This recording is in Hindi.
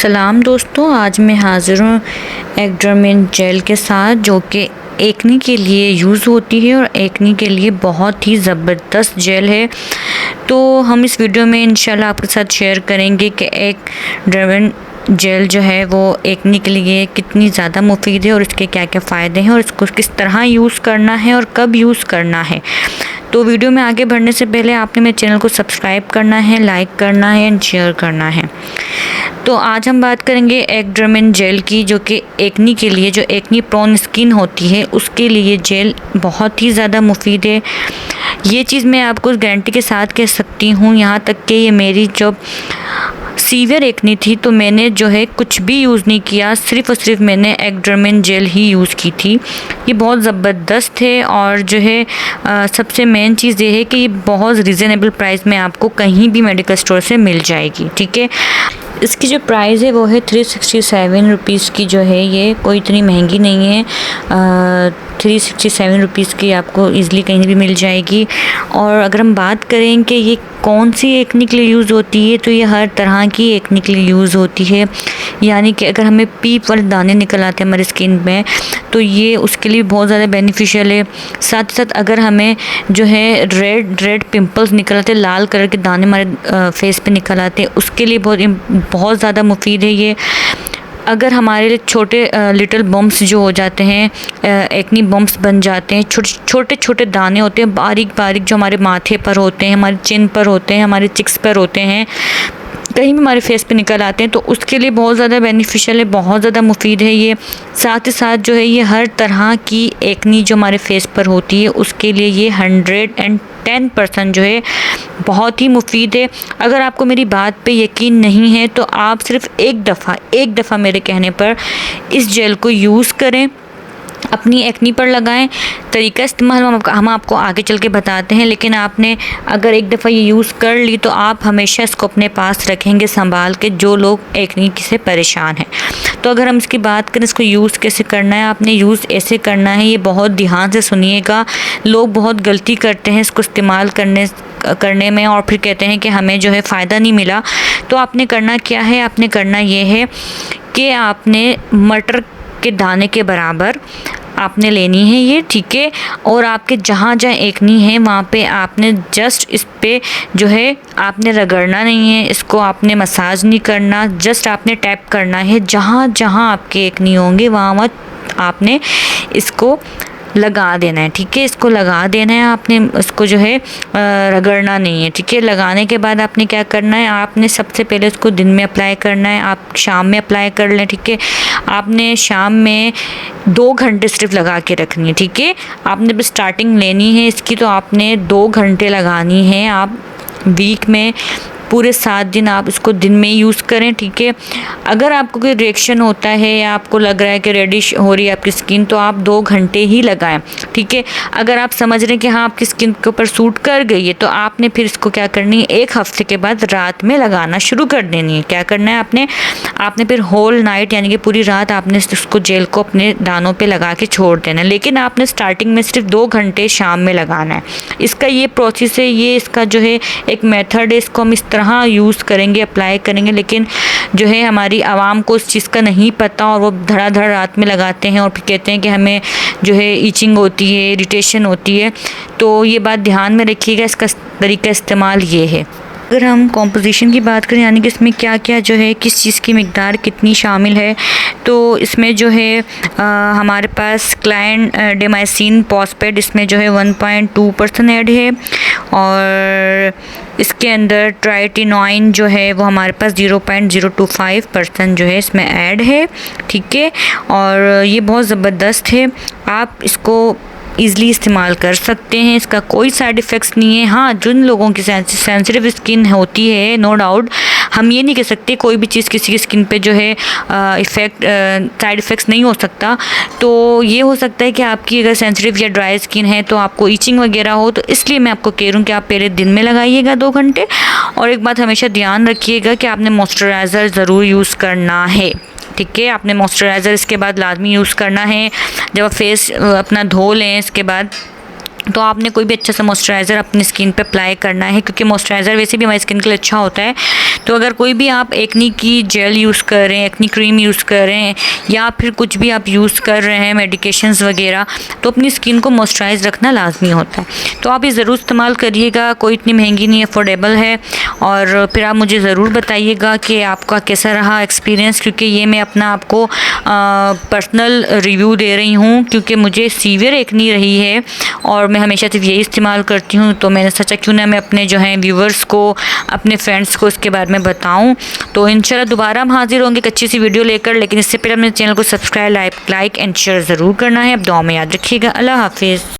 सलाम दोस्तों, आज मैं हाज़िर हूँ एक्ड्रामिन जेल के साथ जो कि एक्ने के लिए यूज़ होती है और एक्ने के लिए बहुत ही ज़बरदस्त जेल है। तो हम इस वीडियो में इंशाल्लाह आपके साथ शेयर करेंगे कि एक्ड्रामिन जेल जो है वो एक्ने के लिए कितनी ज़्यादा मुफीद है और इसके क्या क्या फ़ायदे हैं और इसको किस तरह यूज़ करना है और कब यूज़ करना है। तो वीडियो में आगे बढ़ने से पहले आपने मेरे चैनल को सब्सक्राइब करना है, लाइक करना है एंड शेयर करना है। तो आज हम बात करेंगे एक्ड्रामिन जेल की, जो कि एक्ने के लिए, जो एक्ने प्रोन स्किन होती है उसके लिए जेल बहुत ही ज़्यादा मुफीद है। ये चीज़ मैं आपको गारंटी के साथ कह सकती हूँ, यहाँ तक कि ये मेरी जब सीवियर एक्ने थी तो मैंने जो है कुछ भी यूज़ नहीं किया, सिर्फ़ और सिर्फ मैंने एक्ड्रामिन जेल ही यूज़ की थी। ये बहुत ज़बरदस्त है और जो है सबसे मेन चीज़ ये है कि ये बहुत रीज़नेबल प्राइस में आपको कहीं भी मेडिकल स्टोर से मिल जाएगी। ठीक है, इसकी जो प्राइस है वो है 367 रुपीज़ की जो है, ये कोई इतनी महंगी नहीं है। 367 रुपीज़ की आपको ईज़िली कहीं भी मिल जाएगी। और अगर हम बात करें कि ये कौन सी एक्ने के लिए यूज़ होती है, तो ये हर तरह की एक्ने के लिए यूज़ होती है। यानी कि अगर हमें पीप वाले दाने निकल आते हैं हमारे स्किन में, तो ये उसके लिए बहुत ज़्यादा बेनिफिशियल है। साथ ही साथ अगर हमें जो है रेड पिंपल्स निकल आते हैं, लाल कलर के दाने हमारे फेस पे निकल आते हैं, उसके लिए बहुत ज़्यादा मुफीद है ये। अगर हमारे छोटे लिटिल बम्प्स जो हो जाते हैं, एक्नी बम्प्स बन जाते हैं, छोटे छोटे दाने होते हैं बारीक बारीक, जो हमारे माथे पर होते हैं, हमारे चिन पर होते हैं, हमारे चिक्स पर होते हैं, कहीं भी हमारे फेस पे निकल आते हैं, तो उसके लिए बहुत ज़्यादा बेनिफिशियल है, बहुत ज़्यादा मुफीद है ये। साथ ही साथ जो है ये हर तरह की एक्नी जो हमारे फेस पर होती है उसके लिए ये 110% जो है बहुत ही मुफीद है। अगर आपको मेरी बात पे यकीन नहीं है तो आप सिर्फ एक दफ़ा मेरे कहने पर इस जेल को यूज़ करें, अपनी एक्नी पर लगाएं। तरीका इस्तेमाल हम आपको आगे चल के बताते हैं, लेकिन आपने अगर एक दफ़ा ये यूज़ कर ली तो आप हमेशा इसको अपने पास रखेंगे संभाल के, जो लोग एक्नी से परेशान हैं। तो अगर हम इसकी बात करें, इसको यूज़ कैसे करना है, आपने यूज़ ऐसे करना है, ये बहुत ध्यान से सुनिएगा। लोग बहुत गलती करते हैं इसको इस्तेमाल करने में और फिर कहते हैं कि हमें जो है फ़ायदा नहीं मिला। तो आपने करना क्या है, आपने करना ये है कि आपने मटर के दाने के बराबर आपने लेनी है ये, ठीक है। और आपके जहाँ जहाँ एक्नी है वहाँ पे आपने जस्ट इस पे जो है आपने रगड़ना नहीं है, इसको आपने मसाज नहीं करना, जस्ट आपने टैप करना है। जहाँ जहाँ आपके एक्नी होंगे वहाँ वहाँ आपने इसको लगा देना है, ठीक है। इसको लगा देना है, आपने इसको जो है रगड़ना नहीं है, ठीक है। लगाने के बाद आपने क्या करना है, आपने सबसे पहले इसको दिन में अप्लाई करना है, आप शाम में अप्लाई कर लें, ठीक है। आपने शाम में 2 घंटे सिर्फ लगा के रखनी है, ठीक है। आपने बस स्टार्टिंग लेनी है इसकी, तो आपने 2 घंटे लगानी है। आप वीक में पूरे 7 दिन आप इसको दिन में यूज़ करें, ठीक है। अगर आपको कोई रिएक्शन होता है या आपको लग रहा है कि रेडिश हो रही है आपकी स्किन, तो आप 2 घंटे ही लगाएं, ठीक है। अगर आप समझ रहे हैं कि हाँ आपकी स्किन के ऊपर सूट कर गई है, तो आपने फिर इसको क्या करनी है, 1 हफ्ते के बाद रात में लगाना शुरू कर देनी है। क्या करना है आपने फिर होल नाइट यानी कि पूरी रात आपने इसको जेल को अपने दानों पे लगा के छोड़ देना है, लेकिन आपने स्टार्टिंग में सिर्फ 2 घंटे शाम में लगाना है। इसका ये प्रोसेस है, ये इसका जो है एक मेथड है, इसको हम इस तरह यूज़ करेंगे, अप्लाई करेंगे। लेकिन जो है हमारी आवाम को उस चीज़ का नहीं पता और वो धड़ाधड़ रात में लगाते हैं और फिर कहते हैं कि हमें जो है ईचिंग होती है, इरिटेशन होती है। तो ये बात ध्यान में रखिएगा, इसका तरीका इस्तेमाल ये है। अगर हम कॉम्पोजिशन की बात करें, यानी कि इसमें क्या क्या जो है, किस चीज़ की मिकदार कितनी शामिल है, तो इसमें जो है हमारे पास क्लाइंडेमाइसिन फॉस्फेट इसमें जो है 1.2% ऐड है, और इसके अंदर ट्राइटिनोइन जो है वो हमारे पास 0.025% जो है इसमें ऐड है, ठीक है। और ये बहुत ज़बरदस्त है, आप इसको ईज़िली इस्तेमाल कर सकते हैं, इसका कोई साइड इफ़ेक्ट्स नहीं है। हाँ, जिन लोगों की सेंसिटिव स्किन होती है, नो डाउट, हम ये नहीं कह सकते कोई भी चीज़ किसी की स्किन पे जो है साइड इफ़ेक्ट्स नहीं हो सकता। तो ये हो सकता है कि आपकी अगर सेंसिटिव या ड्राई स्किन है तो आपको ईचिंग वगैरह हो, तो इसलिए मैं आपको कह रही हूँ कि आप पहले दिन में लगाइएगा 2 घंटे। और एक बात हमेशा ध्यान रखिएगा कि आपने मॉइस्चराइज़र ज़रूर यूज़ करना है, ठीक है। आपने मॉइस्चराइज़र इसके बाद लाजमी यूज़ करना है। जब आप फेस अपना धो लें इसके बाद तो आपने कोई भी अच्छा सा मॉइस्चराइज़र अपनी स्किन पे अप्लाई करना है, क्योंकि मॉइस्चराइज़र वैसे भी हमारी स्किन के लिए अच्छा होता है। तो अगर कोई भी आप एक्नी की जेल यूज़ कर रहे हैं, एक्नी क्रीम यूज़ कर रहे हैं, या फिर कुछ भी आप यूज़ कर रहे हैं मेडिकेशंस वगैरह, तो अपनी स्किन को मॉइस्चराइज़ रखना लाजमी होता है। तो आप ये ज़रूर इस्तेमाल करिएगा, कोई इतनी महंगी नहीं, अफोर्डेबल है। और फिर आप मुझे ज़रूर बताइएगा कि आपका कैसा रहा एक्सपीरियंस, क्योंकि ये मैं अपना आपको पर्सनल रिव्यू दे रही हूँ, क्योंकि मुझे सीवियर एक्नी रही है और मैं हमेशा सिर्फ यही इस्तेमाल करती हूँ। तो मैंने सोचा क्यों ना मैं अपने जो हैं व्यूवर्स को, अपने फ्रेंड्स को इसके बारे में बताऊँ। तो इंशाल्लाह दोबारा हम हाजिर होंगे एक अच्छी सी वीडियो लेकर, लेकिन इससे पहले अपने चैनल को सब्सक्राइब, लाइक एंड शेयर ज़रूर करना है। अब दुआ में याद रखिएगा। अल्लाह हाफिज़।